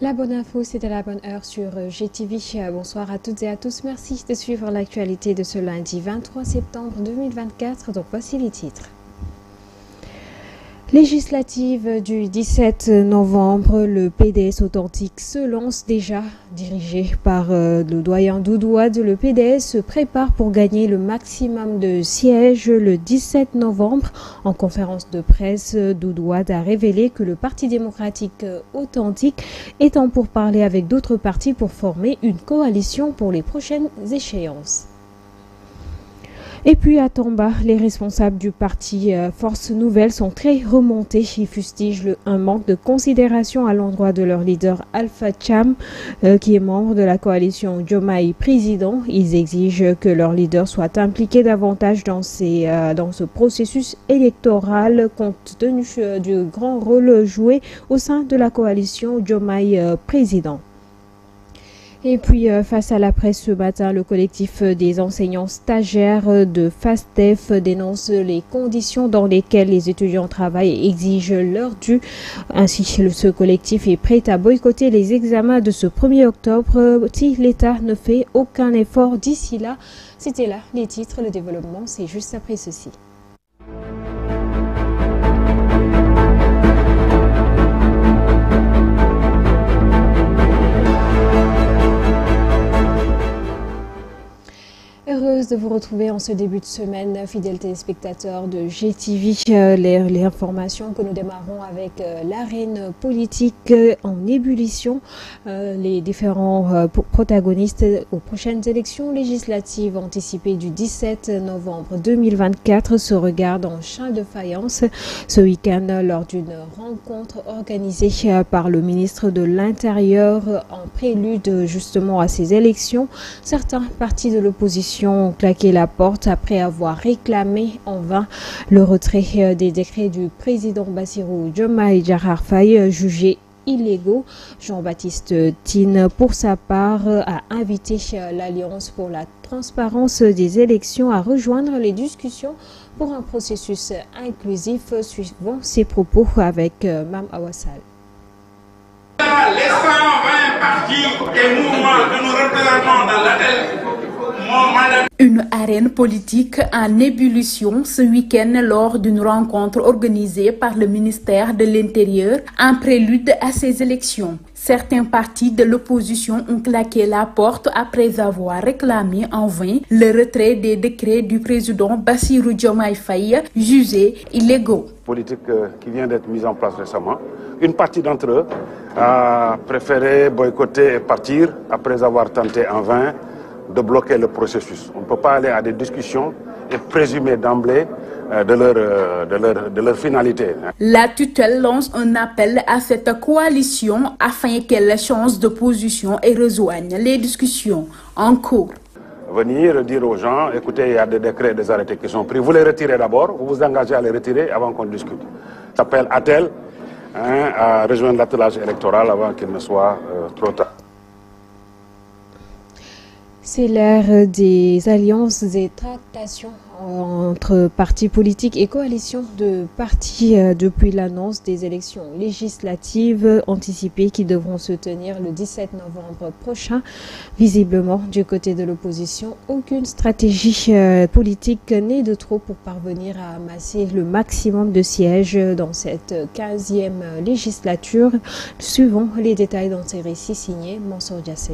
La bonne info, c'est à la bonne heure sur GTV. Bonsoir à toutes et à tous. Merci de suivre l'actualité de ce lundi 23 septembre 2024. Donc voici les titres. Législative du 17 novembre, le PDS authentique se lance déjà. Dirigé par le doyen Doudou Wade, le PDS se prépare pour gagner le maximum de sièges le 17 novembre. En conférence de presse, Doudou Wade a révélé que le Parti démocratique authentique est en pourparlers avec d'autres partis pour former une coalition pour les prochaines échéances. Et puis à Tamba, les responsables du parti Force Nouvelle sont très remontés. Ils fustigent un manque de considération à l'endroit de leur leader Alpha Cham, qui est membre de la coalition Diomaye Président. Ils exigent que leur leader soit impliqué davantage dans ce processus électoral compte tenu du grand rôle joué au sein de la coalition Diomaye Président. Et puis, face à la presse ce matin, le collectif des enseignants stagiaires de FASTEF dénonce les conditions dans lesquelles les étudiants travaillent et exigent leur dû. Ainsi, ce collectif est prêt à boycotter les examens de ce 1er octobre si l'État ne fait aucun effort d'ici là. C'était là les titres, le développement, c'est juste après ceci. Heureuse de vous retrouver en ce début de semaine, fidèles téléspectateurs de GTV. Les informations que nous démarrons avec l'arène politique en ébullition. Les différents protagonistes aux prochaines élections législatives anticipées du 17 novembre 2024 se regardent en chien de faïence. Ce week-end, lors d'une rencontre organisée par le ministre de l'Intérieur en prélude justement à ces élections, certains partis de l'opposition ont claqué la porte après avoir réclamé en vain le retrait des décrets du président Bassirou Diomaye Diakhar Faye jugés illégaux. Jean-Baptiste Tine, pour sa part, a invité l'Alliance pour la transparence des élections à rejoindre les discussions pour un processus inclusif. Suivons ses propos avec Mme Awassal. Les 120 partis et mouvements que nous représentons dans l'ADEL. Une arène politique en ébullition ce week-end lors d'une rencontre organisée par le ministère de l'Intérieur en prélude à ces élections. Certains partis de l'opposition ont claqué la porte après avoir réclamé en vain le retrait des décrets du président Bassirou Diomaye Faye jugés illégaux. Politique qui vient d'être mise en place récemment. Une partie d'entre eux a préféré boycotter et partir après avoir tenté en vain de bloquer le processus. On ne peut pas aller à des discussions et présumer d'emblée de leur finalité. La tutelle lance un appel à cette coalition afin qu'elle change de position et rejoigne les discussions en cours. Venir dire aux gens, écoutez, il y a des décrets et des arrêtés qui sont pris, vous les retirez d'abord, vous vous engagez à les retirer avant qu'on discute. J'appelle ATEL à rejoindre l'attelage électoral avant qu'il ne soit trop tard. C'est l'ère des alliances et tractations entre partis politiques et coalitions de partis depuis l'annonce des élections législatives anticipées qui devront se tenir le 17 novembre prochain. Visiblement, du côté de l'opposition, aucune stratégie politique n'est de trop pour parvenir à amasser le maximum de sièges dans cette 15e législature. Suivons les détails dans ces récits signés Mansour Diassé.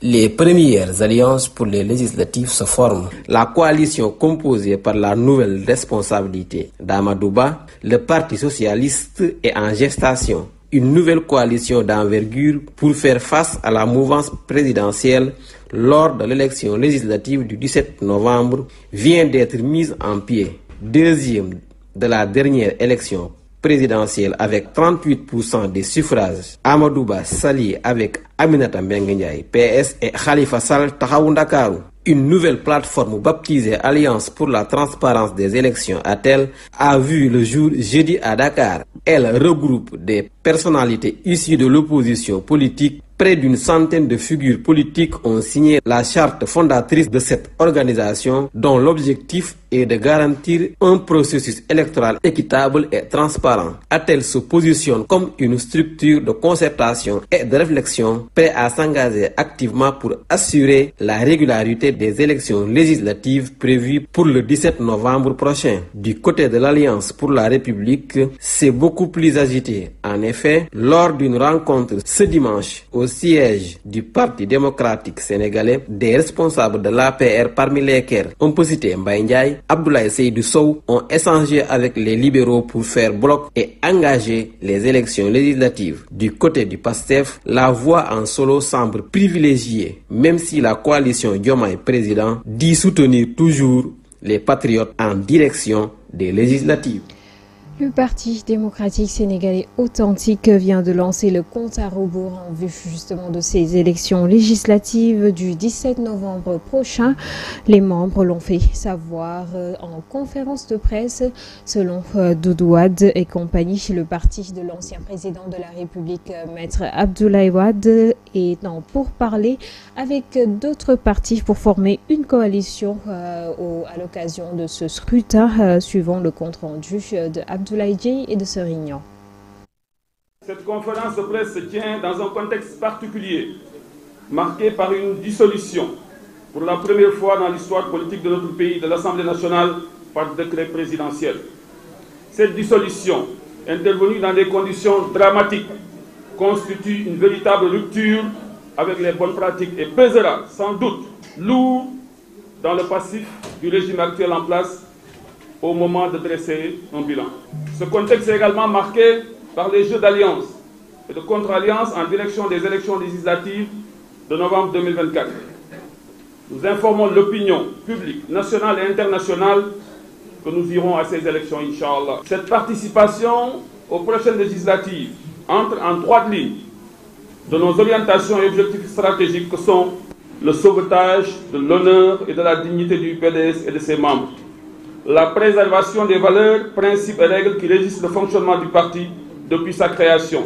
Les premières alliances pour les législatives se forment. La coalition composée par la nouvelle responsabilité d'Amadouba, le Parti socialiste est en gestation. Une nouvelle coalition d'envergure pour faire face à la mouvance présidentielle lors de l'élection législative du 17 novembre vient d'être mise en pied. Deuxième de la dernière élection présidentielle avec 38% des suffrages, Amadouba s'allie avec Aminata Mbengue Ndiaye, PS et Khalifa Sall Taxawu Ndakaaru. Une nouvelle plateforme baptisée Alliance pour la transparence des élections ATEL a vu le jour jeudi à Dakar. Elle regroupe des personnalités issues de l'opposition politique Près d'une centaine de figures politiques ont signé la charte fondatrice de cette organisation dont l'objectif est de garantir un processus électoral équitable et transparent. ATEL se positionne comme une structure de concertation et de réflexion prête à s'engager activement pour assurer la régularité des élections législatives prévues pour le 17 novembre prochain. Du côté de l'Alliance pour la République, c'est beaucoup plus agité. En effet, lors d'une rencontre ce dimanche au siège du Parti démocratique sénégalais, des responsables de l'APR, parmi lesquels on peut citer Mbaye Ndiaye, Abdoulaye Seydou Sow, ont échangé avec les libéraux pour faire bloc et engager les élections législatives. Du côté du PASTEF, la voix en solo semble privilégiée, même si la coalition Diomaye Président dit soutenir toujours les patriotes en direction des législatives. Le Parti démocratique sénégalais authentique vient de lancer le compte à rebours en vue justement de ces élections législatives du 17 novembre prochain. Les membres l'ont fait savoir en conférence de presse. Selon Doudou Wade et compagnie, le parti de l'ancien président de la République, Maître Abdoulaye Wade, est en pourparlers avec d'autres partis pour former une coalition à l'occasion de ce scrutin, suivant le compte rendu de Abdoulaye Dieye et de Serignan. Cette conférence de presse se tient dans un contexte particulier, marqué par une dissolution, pour la première fois dans l'histoire politique de notre pays, de l'Assemblée nationale par décret présidentiel. Cette dissolution, intervenue dans des conditions dramatiques, constitue une véritable rupture avec les bonnes pratiques et pèsera sans doute lourd dans le passif du régime actuel en place au moment de dresser un bilan. Ce contexte est également marqué par les jeux d'alliance et de contre-alliance en direction des élections législatives de novembre 2024. Nous informons l'opinion publique nationale et internationale que nous irons à ces élections, Inch'Allah. Cette participation aux prochaines législatives entre en droite ligne de nos orientations et objectifs stratégiques que sont le sauvetage de l'honneur et de la dignité du PDS et de ses membres, la préservation des valeurs, principes et règles qui régissent le fonctionnement du parti depuis sa création,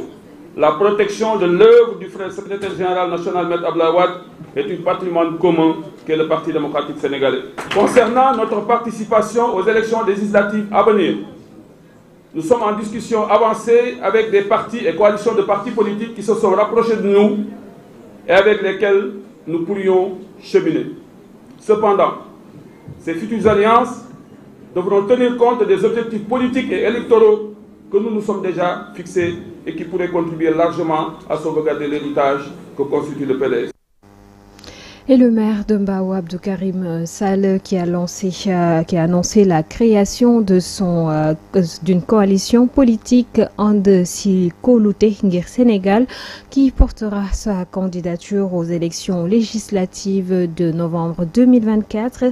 la protection de l'œuvre du frère secrétaire général national Maître Abdoulaye Wade est un patrimoine commun qu'est le Parti démocratique sénégalais. Concernant notre participation aux élections législatives à venir, nous sommes en discussion avancée avec des partis et coalitions de partis politiques qui se sont rapprochés de nous et avec lesquels nous pourrions cheminer. Cependant, ces futures alliances devront tenir compte des objectifs politiques et électoraux que nous nous sommes déjà fixés et qui pourraient contribuer largement à sauvegarder l'héritage que constitue le PDS. Et le maire de Mbao, Abdou Karim Sall, qui a annoncé la création d'une coalition politique And Sikoloute Ngir Sénégal, qui portera sa candidature aux élections législatives de novembre 2024.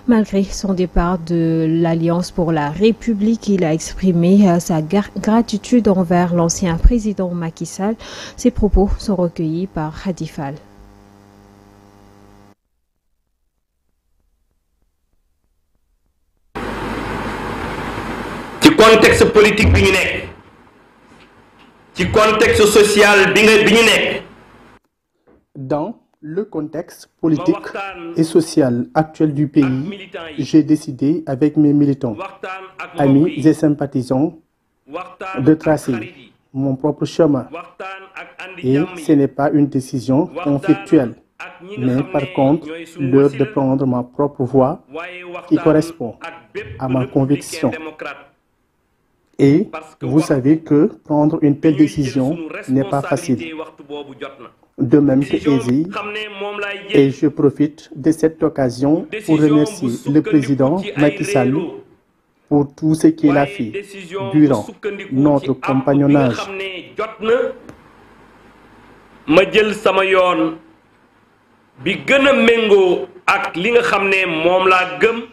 Malgré son départ de l'Alliance pour la République, il a exprimé sa gratitude envers l'ancien président Macky Sall. Ses propos sont recueillis par Hadi Fall. Contexte politique bi ñu nekk ci contexte social bi ñu nekk. Dans le contexte politique et social actuel du pays, j'ai décidé avec mes militants, amis et sympathisants de tracer mon propre chemin. Et ce n'est pas une décision conflictuelle, mais par contre, l'heure de prendre ma propre voie qui correspond à ma conviction. Et vous savez que prendre une telle décision n'est pas facile, de même que aisé, et je profite de cette occasion pour remercier le président Macky Sall pour tout ce qu'il a fait durant notre compagnonnage. Ma jël sama yoon bi gëna mengo ak li nga xamné mom la gëm.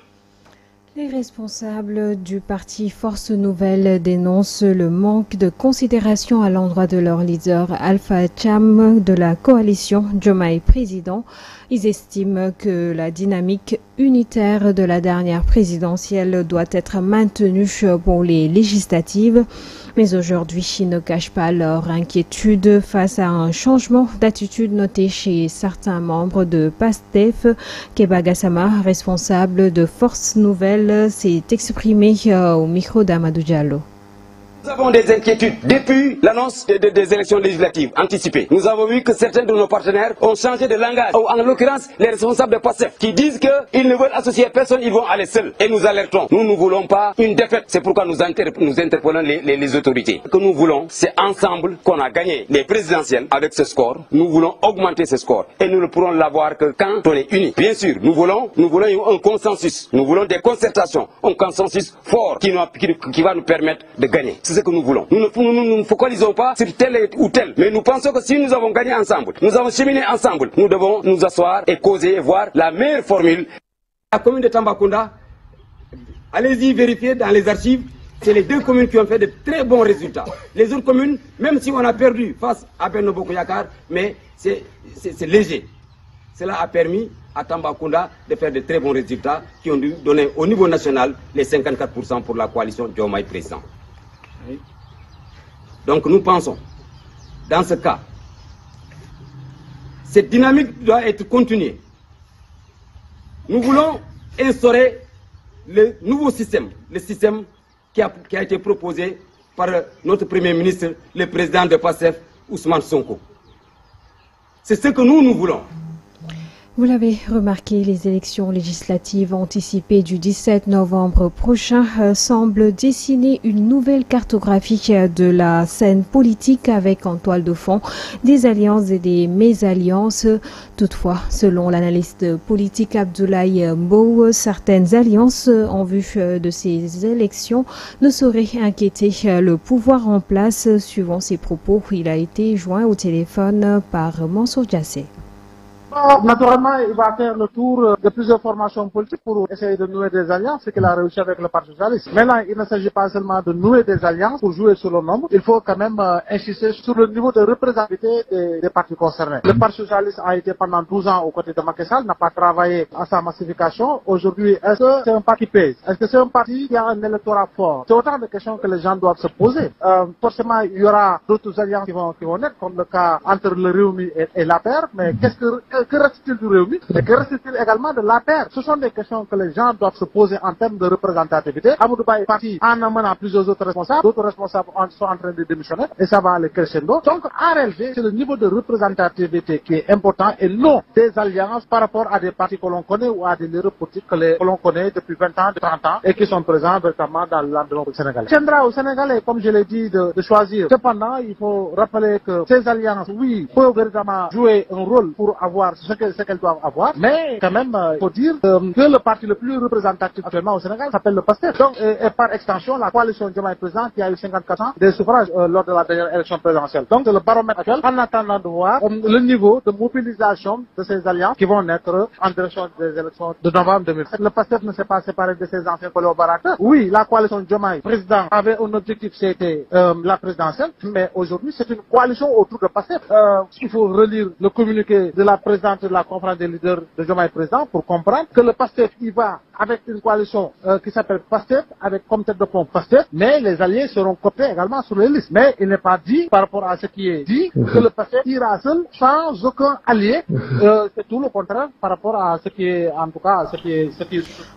Les responsables du parti Force Nouvelle dénoncent le manque de considération à l'endroit de leur leader Alpha Cham de la coalition Diomaye Président. Ils estiment que la dynamique unitaire de la dernière présidentielle doit être maintenue pour les législatives. Mais aujourd'hui, ils ne cachent pas leur inquiétude face à un changement d'attitude noté chez certains membres de PASTEF. Keba Gassama, responsable de Force Nouvelle, s'est exprimé au micro d'Amadou Diallo. Nous avons des inquiétudes depuis l'annonce des élections législatives anticipées. Nous avons vu que certains de nos partenaires ont changé de langage. En l'occurrence, les responsables de PASTEF qui disent qu'ils ne veulent associer personne, ils vont aller seuls. Et nous alertons. Nous ne voulons pas une défaite. C'est pourquoi nous interpellons les autorités. Ce que nous voulons, c'est ensemble qu'on a gagné les présidentielles avec ce score. Nous voulons augmenter ce score. Et nous ne pourrons l'avoir que quand on est unis. Bien sûr, nous voulons un consensus. Nous voulons des concertations. Un consensus fort qui va nous permettre de gagner. C'est ce que nous voulons. Nous ne nous focalisons pas sur tel ou tel, mais nous pensons que si nous avons gagné ensemble, nous avons cheminé ensemble, nous devons nous asseoir et causer et voir la meilleure formule. La commune de Tambacounda, allez-y vérifier dans les archives, c'est les deux communes qui ont fait de très bons résultats. Les autres communes, même si on a perdu face à Benno Bokk Yakaar, mais c'est léger. Cela a permis à Tambacounda de faire de très bons résultats qui ont dû donner au niveau national les 54% pour la coalition Diomaye Président. Donc nous pensons, dans ce cas, cette dynamique doit être continuée. Nous voulons instaurer le nouveau système, le système qui a été proposé par notre Premier ministre, le président de PASTEF, Ousmane Sonko. C'est ce que nous voulons. Vous l'avez remarqué, les élections législatives anticipées du 17 novembre prochain semblent dessiner une nouvelle cartographie de la scène politique avec en toile de fond des alliances et des mésalliances. Toutefois, selon l'analyste politique Abdoulaye Mbow, certaines alliances en vue de ces élections ne sauraient inquiéter le pouvoir en place. Suivant ses propos, il a été joint au téléphone par Mansour Diassé. Naturellement, il va faire le tour de plusieurs formations politiques pour essayer de nouer des alliances, ce qu'il a réussi avec le Parti socialiste. Maintenant, il ne s'agit pas seulement de nouer des alliances pour jouer sur le nombre. Il faut quand même insister sur le niveau de représentativité des partis concernés. Le Parti socialiste a été pendant 12 ans aux côtés de Macky Sall, n'a pas travaillé à sa massification. Aujourd'hui, est-ce que c'est un parti qui pèse? Est-ce que c'est un parti qui a un électorat fort? C'est autant de questions que les gens doivent se poser. Forcément, il y aura d'autres alliances qui vont naître, comme le cas entre le Rewmi et l'APR, mais que reste-t-il du Rewmi et que reste-t-il également de l'APR? Ce sont des questions que les gens doivent se poser en termes de représentativité. Amadou Ba est parti en amenant plusieurs autres responsables. D'autres responsables sont en train de démissionner et ça va aller crescendo. Donc, en réalité, c'est le niveau de représentativité qui est important et non des alliances par rapport à des partis que l'on connaît ou à des leaders politiques que l'on connaît depuis 20 ans, 30 ans et qui sont présents véritablement dans l'environnement sénégalais. Tiendra au Sénégalais, comme je l'ai dit, de choisir. Cependant, il faut rappeler que ces alliances, oui, peuvent véritablement jouer un rôle pour avoir ce qu'elles doivent avoir, mais quand même, il faut dire que le parti le plus représentatif actuellement au Sénégal s'appelle le PASTEF. Donc, et par extension, la coalition Diomaye Président qui a eu 54 ans des suffrages lors de la dernière élection présidentielle. Donc, c'est le baromètre actuel en attendant de voir le niveau de mobilisation de ces alliances qui vont naître en direction des élections de novembre 2007. Le PASTEF ne s'est pas séparé de ses anciens collaborateurs. Oui, la coalition Diomaye Président avait un objectif, c'était la présidentielle, mais aujourd'hui, c'est une coalition autour de PASTEF. Il faut relire le communiqué de la présidente de la conférence des leaders de Diomaye Président pour comprendre que le PASTEF y va avec une coalition qui s'appelle PASTEF, avec comme tête de pont PASTEF, mais les alliés seront cooptés également sur les listes. Mais il n'est pas dit, par rapport à ce qui est dit, que le PASTEF ira seul sans aucun allié. C'est tout le contraire par rapport à ce qui est, en tout cas, ce qui est...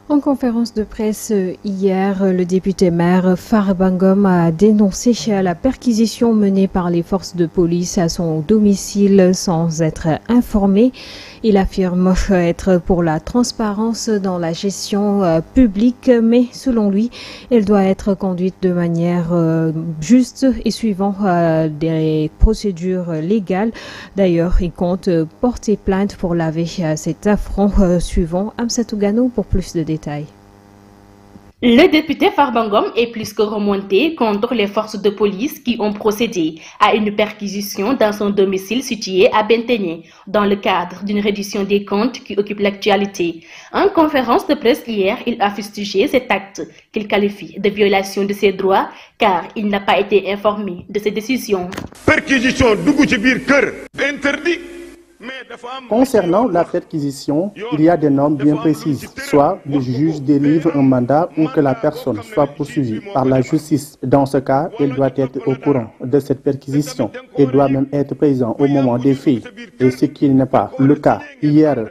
En conférence de presse hier, le député maire Farba Ngom a dénoncé la perquisition menée par les forces de police à son domicile sans être informé. Il affirme être pour la transparence dans la gestion publique, mais selon lui, elle doit être conduite de manière juste et suivant des procédures légales. D'ailleurs, il compte porter plainte pour laver cet affront. Suivant Amsatou Gano pour plus de détails. Le député Farba Ngom est plus que remonté contre les forces de police qui ont procédé à une perquisition dans son domicile situé à Bentené, dans le cadre d'une reddition des comptes qui occupe l'actualité. En conférence de presse hier, il a fustigé cet acte qu'il qualifie de violation de ses droits car il n'a pas été informé de ces décisions. Perquisition dugg ci biir kër interdit Concernant la perquisition, il y a des normes bien précises. Soit le juge délivre un mandat ou que la personne soit poursuivie par la justice. Dans ce cas, il doit être au courant de cette perquisition et doit même être présent au moment des faits. Et ce qui n'est pas le cas hier.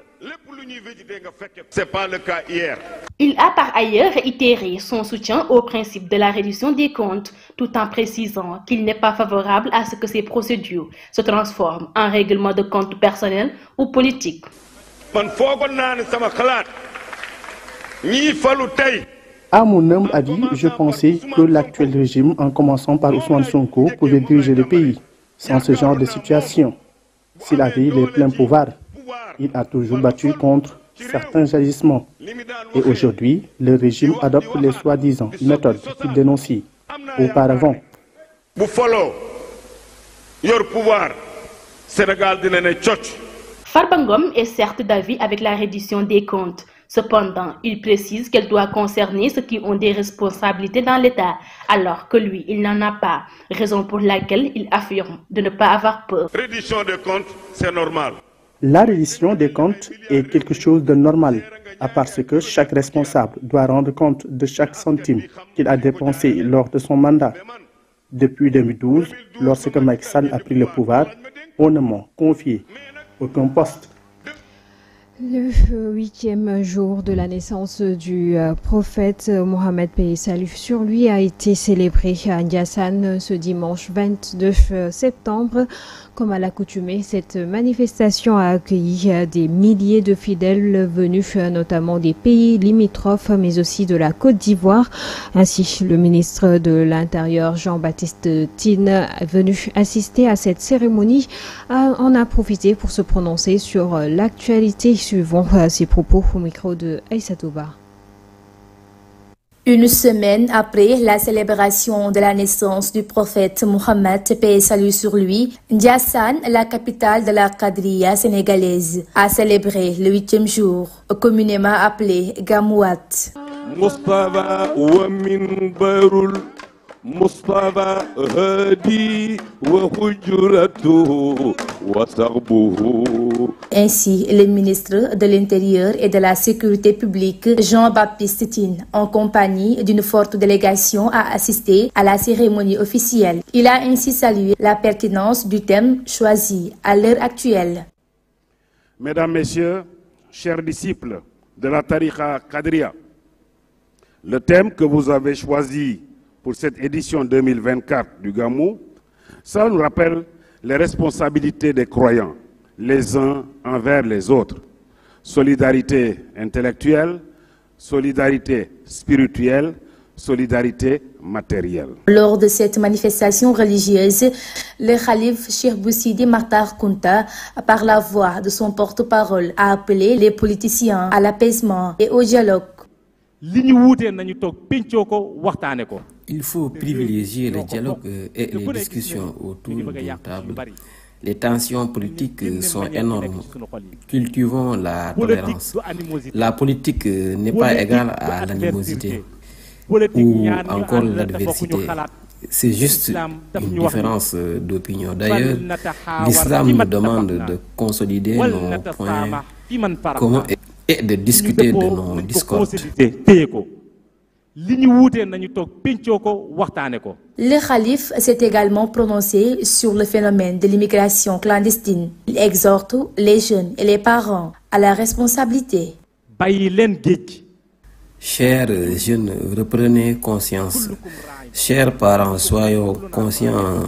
C'est pas le cas hier. Il a par ailleurs réitéré son soutien au principe de la reddition des comptes, tout en précisant qu'il n'est pas favorable à ce que ces procédures se transforment en règlement de comptes personnels ou politiques. À mon humble avis, je pensais que l'actuel régime, en commençant par Ousmane Sonko, pouvait diriger le pays sans ce genre de situation. S'il avait les pleins pouvoirs, il a toujours battu contre certains agissements. Et aujourd'hui, le régime adopte les soi-disant méthodes qu'il dénonçait auparavant. Farba Ngom est certes d'avis avec la reddition des comptes. Cependant, il précise qu'elle doit concerner ceux qui ont des responsabilités dans l'État, alors que lui, il n'en a pas. Raison pour laquelle il affirme de ne pas avoir peur. Reddition des comptes, c'est normal. La reddition des comptes est quelque chose de normal, parce que chaque responsable doit rendre compte de chaque centime qu'il a dépensé lors de son mandat. Depuis 2012, lorsque Macky Sall a pris le pouvoir, on ne m'a confié aucun poste. Le 8e jour de la naissance du prophète Mohammed paix et salut sur lui a été célébré à Ndiassane ce dimanche 22 septembre. Comme à l'accoutumée, cette manifestation a accueilli des milliers de fidèles venus notamment des pays limitrophes, mais aussi de la Côte d'Ivoire. Ainsi, le ministre de l'Intérieur, Jean-Baptiste Tine, est venu assister à cette cérémonie, en a profité pour se prononcer sur l'actualité. Suivons ses propos au micro de Aïssatou Ba. Une semaine après la célébration de la naissance du prophète Mohammed, paix et salut sur lui, Ndiassane, la capitale de la Qadriya sénégalaise, a célébré le 8e jour, communément appelé Gamouat. مصطفى هادي وحجرته وصحبه. Ainsi, le ministre de l'Intérieur et de la Sécurité publique, Jean-Baptiste Tine, en compagnie d'une forte délégation, a assisté à la cérémonie officielle. Il a ainsi salué la pertinence du thème choisi à l'heure actuelle. Mesdames, Messieurs, chers disciples de la Tariqa Qadriya, le thème que vous avez choisi pour cette édition 2024 du Gamou, ça nous rappelle les responsabilités des croyants, les uns envers les autres. Solidarité intellectuelle, solidarité spirituelle, solidarité matérielle. Lors de cette manifestation religieuse, le Khalif Cheikh Bou Sidi Makhtar Kounta, par la voix de son porte-parole, a appelé les politiciens à l'apaisement et au dialogue. Il faut privilégier le dialogue et les discussions autour d'une table. Les tensions politiques sont énormes. Cultivons la tolérance. La politique n'est pas égale à l'animosité ou encore l'adversité. C'est juste une différence d'opinion. D'ailleurs, l'islam nous demande de consolider nos points communs et de discuter de nos discordes. Le Khalif s'est également prononcé sur le phénomène de l'immigration clandestine. Il exhorte les jeunes et les parents à la responsabilité. Chers jeunes, reprenez conscience. Chers parents, soyez conscients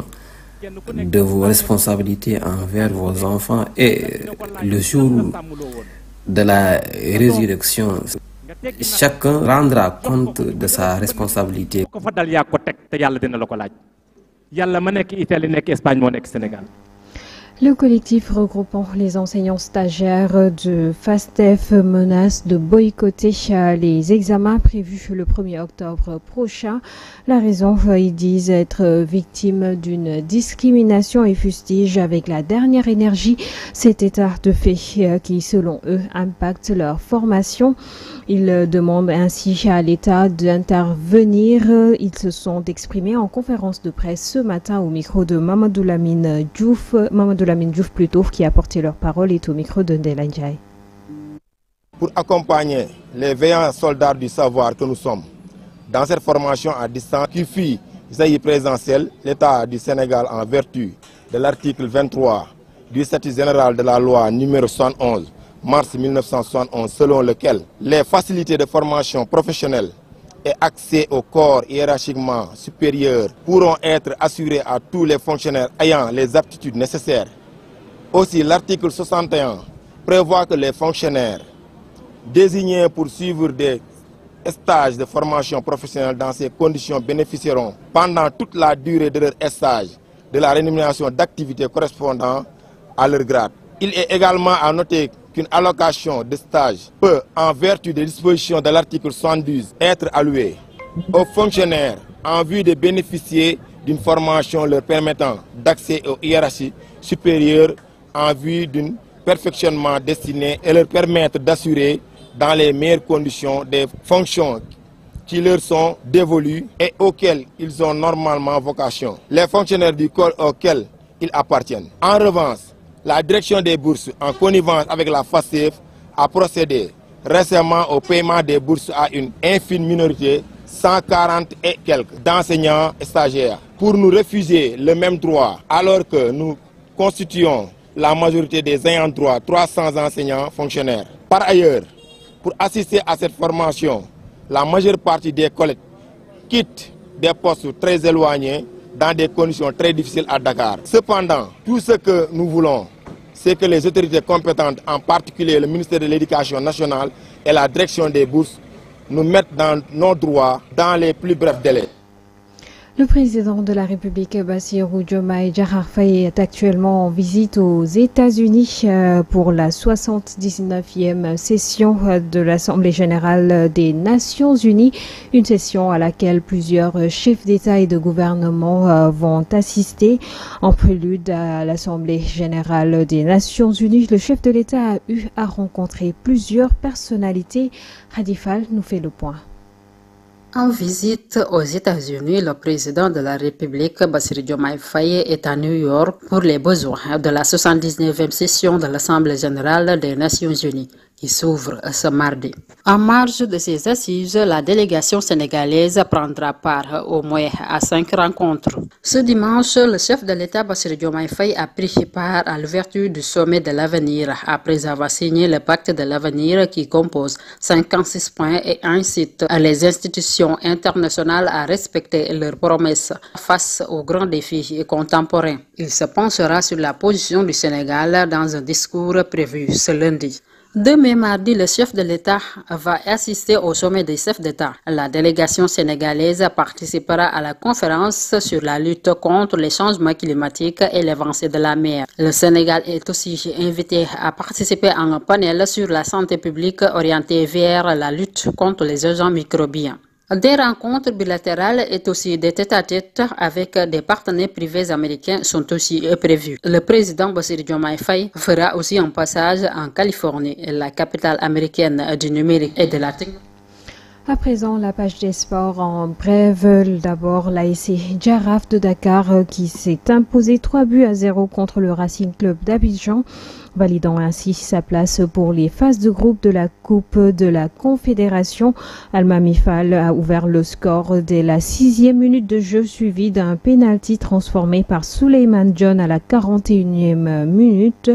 de vos responsabilités envers vos enfants et le jour de la résurrection, chacun rendra compte de sa responsabilité. Le collectif regroupant les enseignants stagiaires de FASTEF menace de boycotter les examens prévus le 1er octobre prochain. La raison, ils disent être victimes d'une discrimination et fustigent avec la dernière énergie cet état de fait qui, selon eux, impacte leur formation. Ils demandent ainsi à l'État d'intervenir. Ils se sont exprimés en conférence de presse ce matin au micro de Mamadou Lamine Diouf. Mamadou Lamine Diouf plutôt, qui a porté leur parole, est au micro de Ndella Ndiaye. Pour accompagner les veillants soldats du savoir que nous sommes dans cette formation à distance qui fut présidentielle, l'État du Sénégal, en vertu de l'article 23 du statut général de la loi numéro 71 mars 1971, selon lequel les facilités de formation professionnelle et accès au corps hiérarchiquement supérieur pourront être assurés à tous les fonctionnaires ayant les aptitudes nécessaires. Aussi, l'article 61 prévoit que les fonctionnaires désignés pour suivre des stages de formation professionnelle dans ces conditions bénéficieront pendant toute la durée de leur stage de la rémunération d'activités correspondant à leur grade. Il est également à noter qu'une allocation de stage peut, en vertu des dispositions de l'article 72, être allouée aux fonctionnaires en vue de bénéficier d'une formation leur permettant d'accès aux hiérarchies supérieures en vue d'un perfectionnement destiné et leur permettre d'assurer dans les meilleures conditions des fonctions qui leur sont dévolues et auxquelles ils ont normalement vocation, les fonctionnaires du corps auxquels ils appartiennent. En revanche, la direction des bourses, en connivence avec la FACEF, a procédé récemment au paiement des bourses à une infime minorité, 140 et quelques, d'enseignants et stagiaires, pour nous refuser le même droit, alors que nous constituons la majorité des ayants droit, 300 enseignants fonctionnaires. Par ailleurs, pour assister à cette formation, la majeure partie des collègues quittent des postes très éloignés dans des conditions très difficiles à Dakar. Cependant, tout ce que nous voulons, c'est que les autorités compétentes, en particulier le ministère de l'Éducation nationale et la direction des bourses, nous mettent dans nos droits dans les plus brefs délais. Le président de la République, Bassirou Diomaye Diakhar Faye, est actuellement en visite aux États-Unis pour la 79e session de l'Assemblée générale des Nations unies, une session à laquelle plusieurs chefs d'État et de gouvernement vont assister. En prélude à l'Assemblée générale des Nations unies, le chef de l'État a eu à rencontrer plusieurs personnalités. Radifal nous fait le point. En visite aux États-Unis, le président de la République, Bassirou Diomaye Faye, est à New York pour les besoins de la 79e session de l'Assemblée générale des Nations unies, qui s'ouvre ce mardi. En marge de ces assises, la délégation sénégalaise prendra part au moins à 5 rencontres. Ce dimanche, le chef de l'État, Bassirou Diomaye Faye, a pris part à l'ouverture du sommet de l'avenir après avoir signé le pacte de l'avenir qui compose 56 points et incite les institutions internationales à respecter leurs promesses face aux grands défis contemporains. Il se penchera sur la position du Sénégal dans un discours prévu ce lundi. Demain mardi, le chef de l'État va assister au sommet des chefs d'État. La délégation sénégalaise participera à la conférence sur la lutte contre les changements climatiques et l'avancée de la mer. Le Sénégal est aussi invité à participer à un panel sur la santé publique orienté vers la lutte contre les agents microbiens. Des rencontres bilatérales et aussi des tête-à-tête avec des partenaires privés américains sont aussi prévus. Le président Bassirou Diomaye Faye fera aussi un passage en Californie, la capitale américaine du numérique et de la technologie. À présent, la page des sports en brève. D'abord, l'ASC Jaraaf de Dakar qui s'est imposé 3-0 contre le Racing Club d'Abidjan, validant ainsi sa place pour les phases de groupe de la Coupe de la Confédération. Almami Fall a ouvert le score dès la 6e minute de jeu, suivi d'un penalty transformé par Souleymane John à la 41e minute.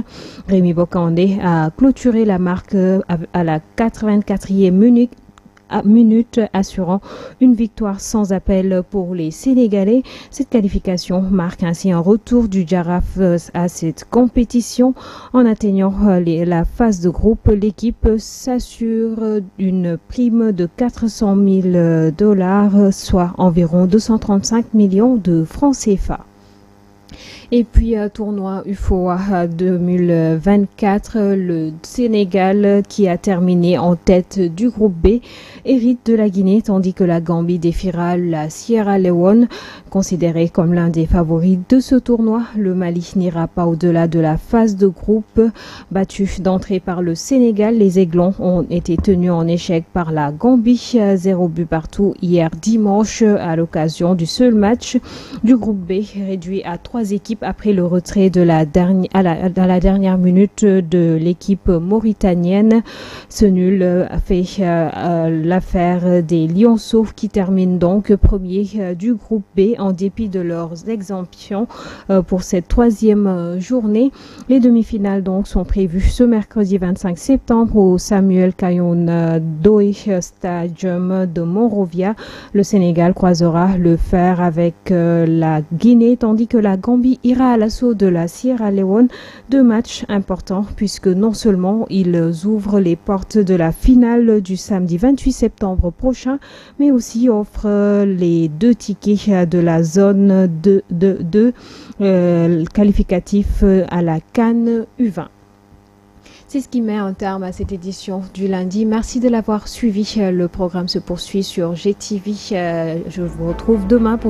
Rémi Bokandé a clôturé la marque à la 84e minute, assurant une victoire sans appel pour les Sénégalais. Cette qualification marque ainsi un retour du Jaraaf à cette compétition. En atteignant la phase de groupe, l'équipe s'assure une prime de $400 000, soit environ 235 millions de francs CFA. Et puis, tournoi UFOA 2024, le Sénégal qui a terminé en tête du groupe B hérite de la Guinée, tandis que la Gambie défiera la Sierra Leone. Considéré comme l'un des favoris de ce tournoi, le Mali n'ira pas au-delà de la phase de groupe. Battu d'entrée par le Sénégal, les Aiglons ont été tenus en échec par la Gambie, 0 but partout hier dimanche à l'occasion du seul match du groupe B, réduit à 3 équipes après le retrait de dans la dernière minute de l'équipe mauritanienne. Ce nul a fait l'affaire des Lionceaux qui terminent donc premier du groupe B en dépit de leurs exemptions pour cette troisième journée. Les demi-finales donc sont prévues ce mercredi 25 septembre au Samuel Kayoun Doe Stadium de Monrovia. Le Sénégal croisera le fer avec la Guinée, tandis que la Gambie ira à l'assaut de la Sierra Leone. Deux matchs importants puisque non seulement ils ouvrent les portes de la finale du samedi 28 septembre prochain, mais aussi offrent les 2 tickets de la zone 2 qualificatif à la CAN U20. C'est ce qui met un terme à cette édition du lundi. Merci de l'avoir suivi. Le programme se poursuit sur GTV. Je vous retrouve demain pour